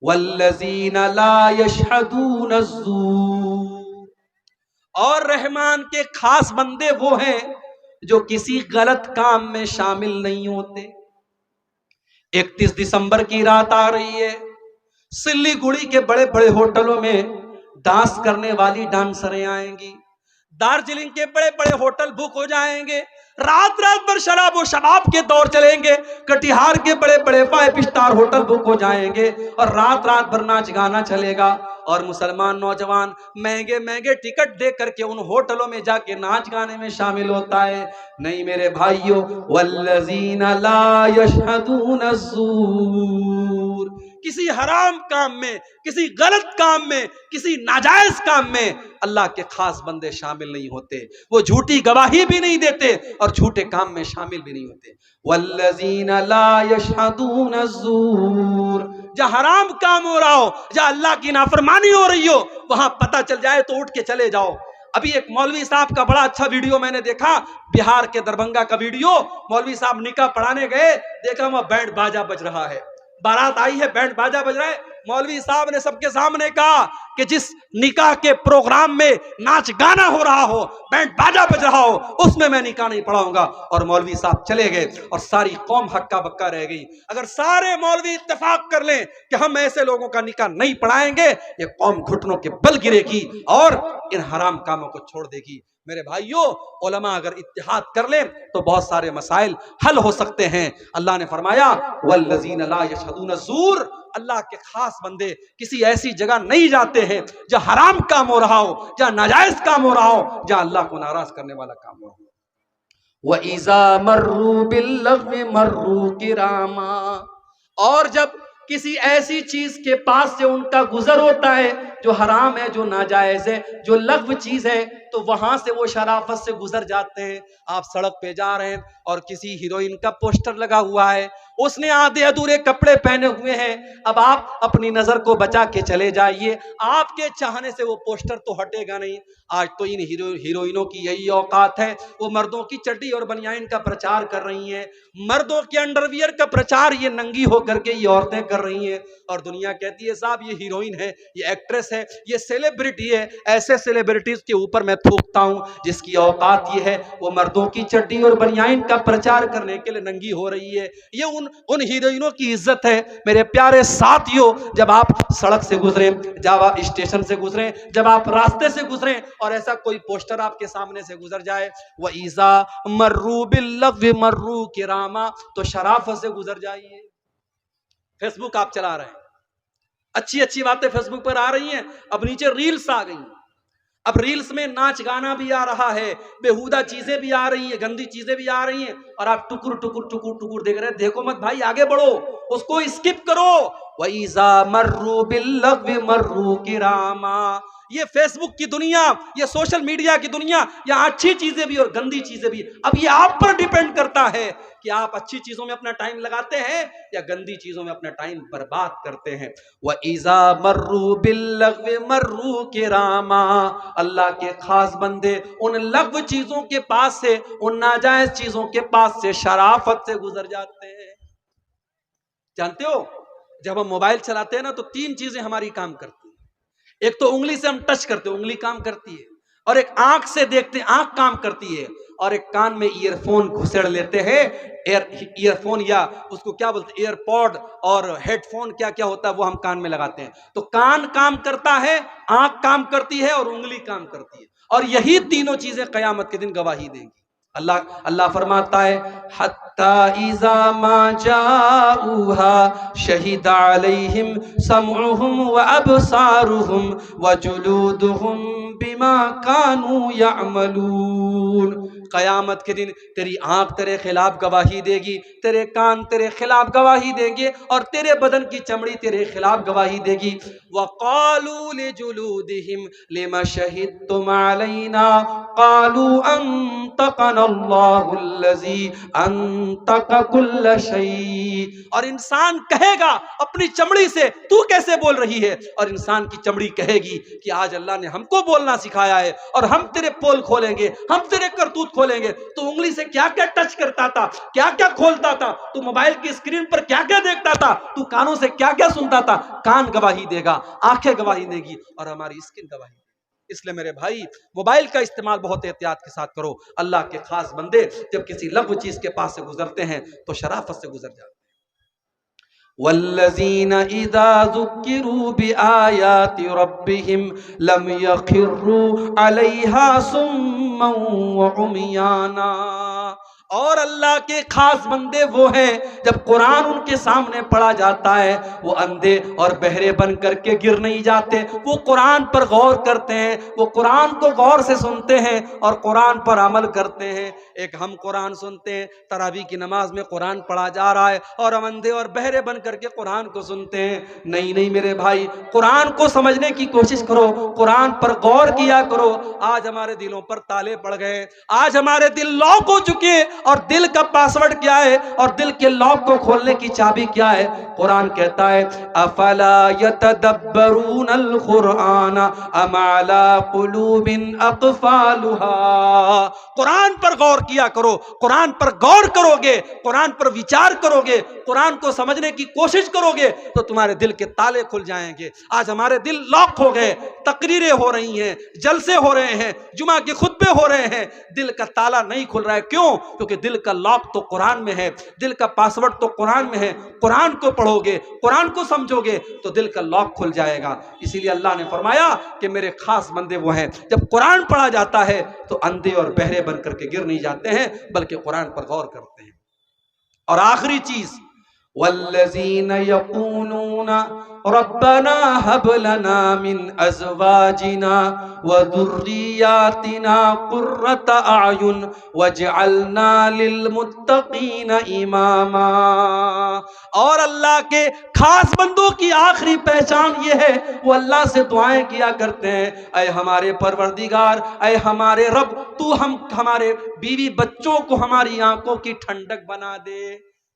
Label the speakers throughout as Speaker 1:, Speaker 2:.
Speaker 1: والذین لا یشہدون الزور، اور رحمان کے خاص بندے وہ ہیں جو کسی غلط کام میں شامل نہیں ہوتے۔ 31 دسمبر کی رات آ رہی ہے، سلی گڑی کے بڑے بڑے ہوٹلوں میں ڈانس کرنے والی ڈانسریں آئیں گی، دارجلنگ کے بڑے بڑے ہوٹل بک ہو جائیں گے، رات رات بھر شراب و شباب کے دور چلیں گے، کٹیہار کے بڑے بڑے 5 اسٹار ہوٹل بک ہو جائیں گے اور رات رات بھر ناچ گانا چلے گا، اور مسلمان نوجوان مہنگے مہنگے ٹکٹ دے کر کے ان ہوٹلوں میں جا کے ناچ گانے میں شامل ہوتا ہے۔ نہیں میرے بھائیوں، والذین لا یشہدون الزور، کسی حرام کام میں، کسی غلط کام میں، کسی ناجائز کام میں اللہ کے خاص بندے شامل نہیں ہوتے، وہ جھوٹی گواہی بھی نہیں دیتے اور جھوٹے کام میں شامل بھی نہیں ہوتے۔ والذین لا یشہدون الزور، جہاں حرام کام ہو رہا ہو، جہاں اللہ کی نافرمانی ہو رہی ہو، وہاں پتہ چل جائے تو اٹھ کے چلے جاؤ۔ ابھی ایک مولوی صاحب کا بڑا اچھا ویڈیو میں نے دیکھا، بہار کے دربھنگہ کا ویڈیو، مولوی صاحب نکاح پڑھانے گئے، دیکھا وہاں بینڈ باجا بج رہا ہے، بارات آئی ہے، بینڈ باجا بج رہا ہے، مولوی صاحب نے سب کے سامنے کہا کہ جس نکاح کے پروگرام میں ناچ گانا ہو رہا ہو، بینڈ باجا بج رہا ہو، اس میں میں نکاح نہیں پڑھاؤں گا، اور مولوی صاحب چلے گئے اور ساری قوم ہکا بکا رہ گئی۔ اگر سارے مولوی اتفاق کر لیں کہ ہم ایسے لوگوں کا نکاح نہیں پڑھائیں گے، یہ قوم گھٹنوں کے بل گرے گی اور ان حرام کاموں کو چھوڑ دے گی۔ میرے بھائیوں، علماء اگر اتحاد کر لیں تو بہت سارے مسائل حل ہو سکتے ہیں۔ اللہ نے فرمایا والذین لا یشہدون الزور، اللہ کے خاص بندے کسی ایسی جگہ نہیں جاتے ہیں جہاں حرام کام ہو رہا ہو، جہاں ناجائز کام ہو رہا ہو، جہاں اللہ کو ناراض کرنے والا کام ہو رہا ہو۔ وَإِذَا مَرُّوا بِاللَّغْوِ مَرُّوا كِرَامًا، اور جب کسی ایسی چیز کے پاس سے ان کا گزر ہوتا ہے جو حرام ہے، جو ناجائز ہے، جو لغو چیز ہے، تو وہاں سے وہ شرافت سے گزر جاتے ہیں۔ آپ سڑک پہ جا رہے ہیں اور کسی ہیروئن کا پوسٹر لگا ہوا ہے، اس نے آدھے ادھورے کپڑے پہنے ہوئے ہیں، اب آپ اپنی نظر کو بچا کے چلے جائیے، آپ کے چاہنے سے وہ پوسٹر تو ہٹے گا نہیں۔ آج تو ان ہیروئنوں کی یہی اوقات ہے، وہ مردوں کی چڈی اور بنیان کا پرچار کر رہی ہیں، مردوں کے انڈر ویئر کا پرچار یہ ننگی ہو کر کے یہ عورتیں کر رہی ہیں، اور دنیا کہتی ہے صاحب یہ ہیروئن ہے، یہ ایکٹریس ہے، یہ سیلیبریٹی ہے۔ ایسے سیلیبریٹیز کے اوپر میں تھوکتا ہوں جس کی اوقات یہ ہے وہ مردوں کی چڈی اور بنیان کا پرچار کرنے کے لیے ننگی ہو رہی ہے۔ یہ ان ہیروئنوں کی عزت ہے۔ میرے پیارے ساتھیوں، جب آپ سڑک سے گزریں، جب آپ اسٹیشن سے گزریں، جب آپ راستے سے گزریں اور ایسا کوئی پوسٹر آپ کے سامنے سے گزر جائے، وَإِذَا مَرُّوا بِاللَّغْوِ مَرُّوا كِرَامًا، تو شرافت سے گزر جائیے۔ فیس بک آپ چلا رہے ہیں، اچھی اچھی باتیں فیس بک پر آ رہی ہیں، اب نیچے ریلز آ گئی، اب ریلز میں ناچ گانا بھی آ رہا ہے، بےہودہ چیزیں بھی آ رہی ہیں، گندی چیزیں بھی آ رہی ہیں، اور آپ ٹکر ٹکر ٹکر ٹکر دیکھ رہے ہیں۔ دیکھو مت بھائی، آگے بڑھو، اس کو اسکپ کرو۔ وَإِذَا مَرُّوا بِاللَّغْوِ مَرُّوا كِرَامًا، یہ فیس بک کی دنیا، یہ سوشل میڈیا کی دنیا، یہاں اچھی چیزیں بھی اور گندی چیزیں بھی، اب یہ آپ پر ڈیپینڈ کرتا ہے کہ آپ اچھی چیزوں میں اپنا ٹائم لگاتے ہیں یا گندی چیزوں میں اپنا ٹائم برباد کرتے ہیں۔ وَإِذَا مَرُّوا بِاللَّغْوِ مَرُّوا كِرَامًا، اللہ کے خاص بندے ان لغو چیزوں کے پاس سے، ان ناجائز چیزوں کے پاس سے شرافت سے گزر جاتے ہیں۔ جانتے ہو جب ہم موبائل چلاتے ہیں نا تو 3 چیزیں ہماری کام کرتی ہیں۔ ایک تو انگلی سے ہم ٹچ کرتے ہیں، انگلی کام کرتی ہے، اور ایک آنکھ سے دیکھتے ہیں، آنکھ کام کرتی ہے، اور ایک کان میں ایئر فون گھسڑ لیتے ہیں، ایئر فون یا اس کو کیا بولتے ہیں، ایئر پوڈ اور ہیڈ فون، کیا کیا ہوتا ہے وہ ہم کان میں لگاتے ہیں۔ تو کان کام کرتا ہے، آنکھ کام کرتی ہے اور انگلی کام کرتی ہے، اور یہی تینوں چیزیں قیامت کے دن گواہی دیں گی۔ اللہ فرماتا ہے حَتَّى إِذَا مَا جَاءُوهَا شَهِدَ عَلَيْهِمْ سَمْعُهُمْ وَأَبْصَارُهُمْ وَجُلُودُهُمْ بِمَا كَانُوا يَعْمَلُونَ۔ قیامت کے دن تیری آنکھ تیرے خلاف گواہی دے گی، تیرے کان تیرے خلاف گواہی دیں گے، اور تیرے بدن کی چمڑی تیرے خلاف گواہی دے گی۔ وَقَالُوا لِجُلُودِهِمْ لِمَ شَهِدتُّمْ عَلَيْنَا قالوا انطقنا اللہ الذی انطق کل شیء. اور انسان کہے گا اپنی چمڑی سے تو کیسے بول رہی ہے، اور انسان کی چمڑی کہے گی کہ آج اللہ نے ہم کو بولنا سکھایا ہے اور ہم تیرے پول کھولیں گے، ہم تیرے کرتوت کھولیں گے. تو انگلی سے کیا کیا ٹچ کرتا تھا، کیا کیا کھولتا تھا، تو موبائل کی اسکرین پر کیا کیا دیکھتا تھا، تو کانوں سے کیا کیا سنتا تھا. کان گواہی دے گا، آنکھیں گواہی دے گی، اور ہماری اسکن گواہی دے گی. اس لیے میرے بھائی موبائل کا استعمال بہت احتیاط کے ساتھ کرو. اللہ کے خاص بندے جب کسی لغو چیز کے پاس سے گزرتے ہیں تو شرافت سے گزر جاتے ہیں. والذین اذا ذکروا بآیات ربہم لم یخروا علیہا صما وعمیانا. اور اللہ کے خاص بندے وہ ہیں جب قرآن ان کے سامنے پڑھا جاتا ہے وہ اندھے اور بہرے بن کر کے گر نہیں جاتے، وہ قرآن پر غور کرتے ہیں، وہ قرآن کو غور سے سنتے ہیں اور قرآن پر عمل کرتے ہیں. ایک ہم قرآن سنتے ہیں، تراویح کی نماز میں قرآن پڑھا جا رہا ہے اور ہم اندھے اور بہرے بن کر کے قرآن کو سنتے ہیں. نہیں نہیں میرے بھائی، قرآن کو سمجھنے کی کوشش کرو، قرآن پر غور کیا کرو. آج ہمارے دلوں پر تالے پڑ گئے، آج ہمارے دل لاک ہو چکے ہیں، اور دل کا پاسورڈ کیا ہے اور دل کے لاک کو کھولنے کی چابی کیا ہے؟ قرآن کہتا ہے افلا یتدبرون القرآن ام علی قلوب اقفالها. قرآن پر غور کیا کرو. قرآن پر غور کرو گے، قرآن پر وچار کرو گے، قرآن کو سمجھنے کی کوشش کرو گے تو تمہارے دل کے تالے کھل جائیں گے. آج ہمارے دل لاک ہو گئے، تقریریں ہو رہی ہیں، جلسے ہو رہے ہیں، جمعہ کے خطبے ہو رہے ہیں، دل کا تالا نہیں کھل رہا ہے. کیوں؟ کیونکہ دل کا لاک تو قرآن میں ہے، دل کا پاسورڈ تو قرآن میں ہے. قرآن کو پڑھو گے، قرآن کو سمجھو گے تو دل کا لاک کھل جائے گا. اسی لیے اللہ نے فرمایا کہ میرے خاص بندے وہ ہیں جب قرآن پڑھا جاتا ہے تو اندھے اور بہرے بن کر کے گر نہیں جاتے ہیں بلکہ قرآن پر غور کرتے ہیں. اور آخری چیز والذین یقولون ربنا هب لنا من ازواجنا وذریاتنا قرۃ اعین واجعلنا للمتقین اماما. اور اللہ کے خاص بندوں کی آخری پہچان یہ ہے، وہ اللہ سے دعائیں کیا کرتے ہیں، اے ہمارے پروردگار، اے ہمارے رب، تو ہمارے بیوی بچوں کو ہماری آنکھوں کی ٹھنڈک بنا دے.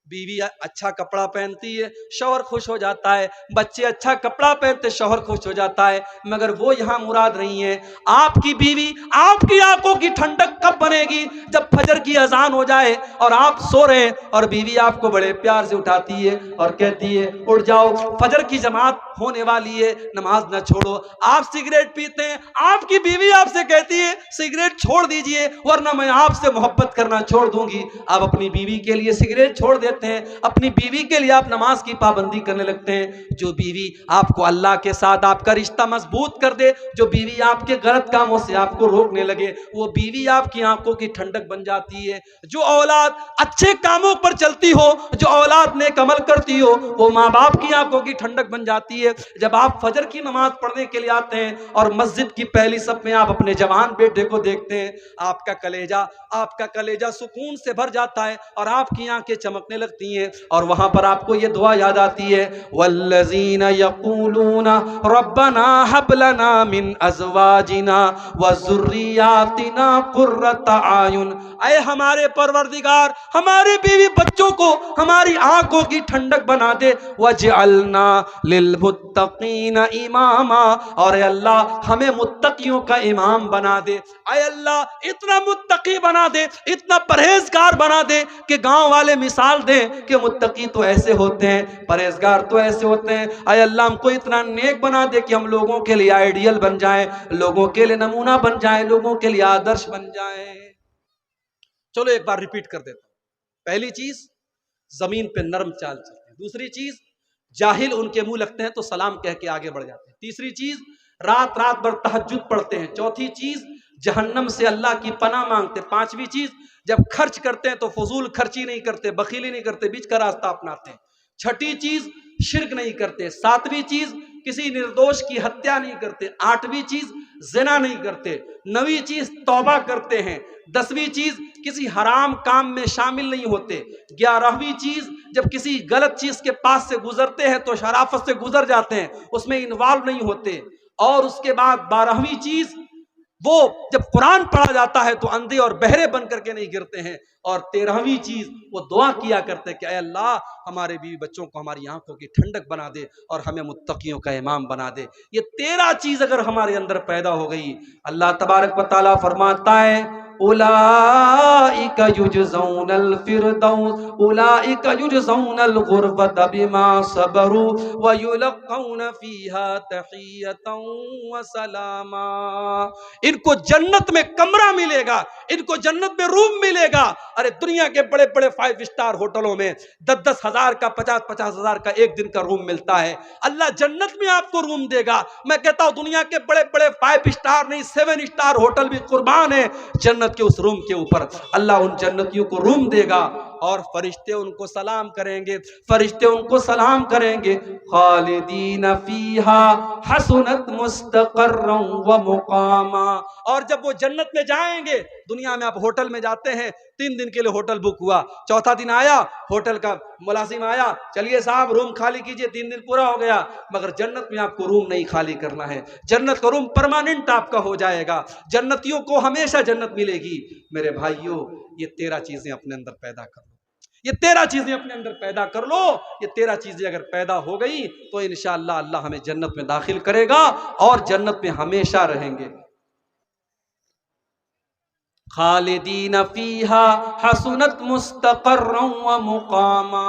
Speaker 1: بیوی اچھا کپڑا پہنتی ہے، شوہر خوش ہو جاتا ہے، بچے اچھا کپڑا پہنتے شوہر خوش ہو جاتا ہے، مگر وہ یہاں مراد نہیں ہے. آپ کی بیوی آپ کی آنکھوں کی ٹھنڈک کب بنے گی؟ جب فجر کی اذان ہو جائے اور آپ سو رہے ہیں اور بیوی آپ کو بڑے پیار سے اٹھاتی ہے اور کہتی ہے اٹھ جاؤ، فجر کی جماعت ہونے والی ہے، نماز نہ چھوڑو. آپ سگریٹ پیتے ہیں، آپ کی بیوی آپ سے کہتی ہے سگریٹ چھوڑ دیجئے ورنہ میں آپ سے محبت کرنا چھوڑ دوں گی. آپ اپنی بیوی کے لیے سگریٹ چھوڑ دیتے ہیں، اپنی بیوی کے لیے آپ نماز کی پابندی کرنے لگتے ہیں. جو بیوی آپ کو اللہ کے ساتھ آپ کا رشتہ مضبوط کر دے، جو بیوی آپ کے غلط کاموں سے آپ کو روکنے لگے، وہ بیوی آپ کی آنکھوں کی ٹھنڈک بن جاتی ہے. جو اولاد اچھے کاموں پر چلتی ہو، جو اولاد نیک عمل کرتی ہو، وہ ماں باپ کی آنکھوں کی ٹھنڈک بن جاتی ہے. جب آپ فجر کی نماز پڑھنے کے لیے آتے ہیں اور مسجد کی پہلی صف میں آپ اپنے جوان بیٹے کو دیکھتے ہیں، آپ کا کلیجہ سکون سے بھر جاتا ہے اور آپ کی آنکھیں چمکنے لگتی ہیں. اور وہاں پر آپ کو یہ دعا یاد آتی ہے والذین یقولون ربنا هب لنا من ازواجنا وذریاتنا قرۃ اعین. اے ہمارے پروردگار، ہمارے بیوی بچوں کو ہماری آنکھوں کی ٹھنڈک بنا دے. وجعلنا للمتقین اماما. اور اے اللہ ہمیں متقیوں کا امام بنا دے. اے اللہ اتنا متقی بنا دے، اتنا پرہیزگار بنا دے کہ گاؤں والے مثال دیں کہ متقی تو ایسے ہوتے ہیں، پرہیزگار تو ایسے ہوتے ہیں. اے اللہ ہم کو اتنا نیک بنا دے کہ ہم لوگوں کے لیے آئیڈیل بن جائیں، لوگوں کے لیے نمونہ بن جائیں، لوگوں کے لیے آدرش بن جائیں. چلو ایک بار ریپیٹ کر دیتا ہوں. پہلی چیز زمین پہ نرم چال چلتے ہیں. دوسری چیز جاہل ان کے منہ لگتے ہیں تو سلام کہہ کے آگے بڑھ جاتے ہیں. تیسری چیز رات بھر تہجد پڑھتے ہیں. چوتھی چیز جہنم سے اللہ کی پناہ مانگتے. پانچویں چیز جب خرچ کرتے ہیں تو فضول خرچی نہیں کرتے، بخیلی نہیں کرتے، بیچ کا راستہ اپناتے ہیں. چھٹی چیز شرک نہیں کرتے. ساتویں چیز کسی نردوش کی ہتیا نہیں کرتے. آٹھویں چیز زنا نہیں کرتے. نویں چیز توبہ کرتے ہیں. دسویں چیز کسی حرام کام میں شامل نہیں ہوتے. گیارہویں چیز جب کسی غلط چیز کے پاس سے گزرتے ہیں تو شرافت سے گزر جاتے ہیں، اس میں انوالو نہیں ہوتے. اور اس کے بعد 12ویں چیز وہ جب قرآن پڑھا جاتا ہے تو اندھے اور بہرے بن کر کے نہیں گرتے ہیں۔ اور 13ویں چیز وہ دعا کیا کرتے کہ اے اللہ ہمارے بیوی بچوں کو ہماری آنکھوں کی ٹھنڈک بنا دے اور ہمیں متقیوں کا امام بنا دے۔ یہ 13 چیز اگر ہمارے اندر پیدا ہو گئی، اللہ تبارک و تعالیٰ فرماتا ہے اولئک یجزون الفردوس اولئک یجزون الغرفۃ بما صبروا ویلقون فیہا تحیۃ وسلاما۔ ان کو جنت میں کمرہ ملے گا، ان کو جنت میں روم ملے گا۔ ارے دنیا کے بڑے بڑے 5 اسٹار ہوٹلوں میں 10-10 ہزار کا 50-50 ہزار کا ایک دن کا روم ملتا ہے، اللہ جنت میں آپ کو روم دے گا۔ میں کہتا ہوں دنیا کے بڑے بڑے 5 اسٹار نہیں 7 اسٹار ہوٹل بھی قربان ہے جنت کے اس روم کے اوپر۔ اللہ ان جنتیوں کو روم دے گا اور فرشتے ان کو سلام کریں گے، فرشتے ان کو سلام کریں گے، خالدین فیہا حسنت مستقرا ومقاما۔ اور جب وہ جنت میں جائیں گے، دنیا میں آپ ہوٹل میں جاتے ہیں، 3 دن کے لیے ہوٹل بک ہوا، چوتھا دن آیا ہوٹل کا ملازم آیا، چلیے صاحب روم خالی کیجئے، 3 دن پورا ہو گیا۔ مگر جنت میں آپ کو روم نہیں خالی کرنا ہے، جنت کا روم پرماننٹ آپ کا ہو جائے گا، جنتیوں کو ہمیشہ جنت ملے گی۔ میرے بھائیوں یہ 13 چیزیں اپنے اندر پیدا کر لو، یہ 13 چیزیں اپنے اندر پیدا کر لو۔ یہ 13 چیزیں اگر پیدا ہو گئی تو انشاءاللہ اللہ ہمیں جنت میں داخل کرے گا اور جنت میں ہمیشہ رہیں گے۔ خالدین فیہا حسنت مستقرا ومقاما،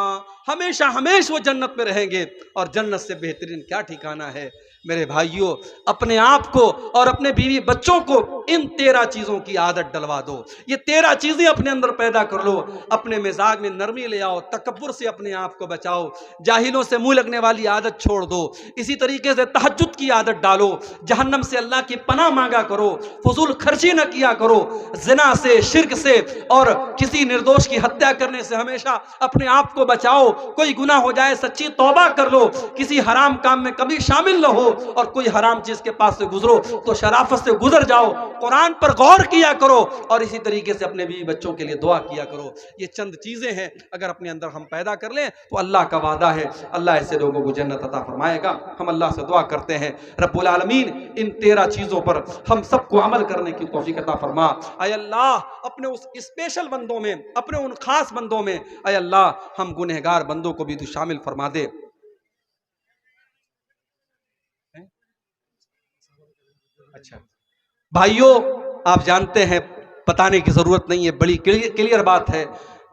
Speaker 1: ہمیشہ ہمیشہ وہ جنت میں رہیں گے۔ اور جنت سے بہترین کیا ٹھکانہ ہے میرے بھائیوں؟ اپنے آپ کو اور اپنے بیوی بچوں کو ان 13 چیزوں کی عادت ڈلوا دو، یہ 13 چیزیں اپنے اندر پیدا کر لو۔ اپنے مزاج میں نرمی لے آؤ، تکبر سے اپنے آپ کو بچاؤ، جاہلوں سے منہ لگنے والی عادت چھوڑ دو، اسی طریقے سے تہجد کی عادت ڈالو، جہنم سے اللہ کی پناہ مانگا کرو، فضول خرچی نہ کیا کرو، زنا سے، شرک سے اور کسی نردوش کی ہتیا کرنے سے ہمیشہ اپنے آپ کو بچاؤ۔ کوئی گناہ ہو جائے سچی توبہ کر لو، کسی حرام کام میں کبھی شامل نہ ہو، اور کوئی حرام چیز کے پاس سے گزرو تو شرافت سے گزر جاؤ، قرآن پر غور کیا کرو، اور اسی طریقے سے اپنے بیوی بچوں کے لیے دعا کیا کرو۔ یہ چند چیزیں ہیں اگر اپنے اندر ہم پیدا کر لیں تو اللہ کا وعدہ ہے اللہ ایسے لوگوں کو جنت عطا فرمائے گا۔ ہم اللہ سے دعا کرتے ہیں رب العالمین ان 13 چیزوں پر ہم سب کو عمل کرنے کی توفیق عطا فرما۔ اے اللہ اپنے اس اسپیشل بندوں میں، اپنے ان خاص بندوں میں اے اللہ ہم گنہگار بندوں کو بھی تو شامل فرما دے۔ اچھا بھائیوں، آپ جانتے ہیں بتانے کی ضرورت نہیں ہے، بڑی کلیئر بات ہے،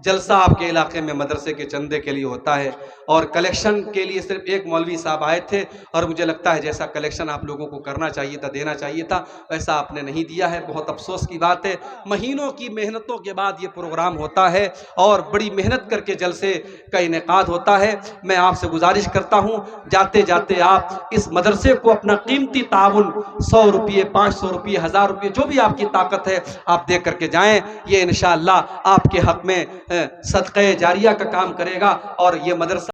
Speaker 1: جلسہ آپ کے علاقے میں مدرسے کے چندے کے لیے ہوتا ہے اور کلیکشن کے لیے صرف ایک مولوی صاحب آئے تھے، اور مجھے لگتا ہے جیسا کلیکشن آپ لوگوں کو کرنا چاہیے تھا، دینا چاہیے تھا، ویسا آپ نے نہیں دیا ہے، بہت افسوس کی بات ہے۔ مہینوں کی محنتوں کے بعد یہ پروگرام ہوتا ہے اور بڑی محنت کر کے جلسے کا انعقاد ہوتا ہے۔ میں آپ سے گزارش کرتا ہوں جاتے جاتے آپ اس مدرسے کو اپنا قیمتی تعاون 100 روپے 500 روپے 1000 روپے جو بھی آپ کی طاقت ہے آپ دے کر کے جائیں، یہ انشاءاللہ آپ کے حق میں صدقہ جاریہ کا کام کرے گا، اور یہ مدرسہ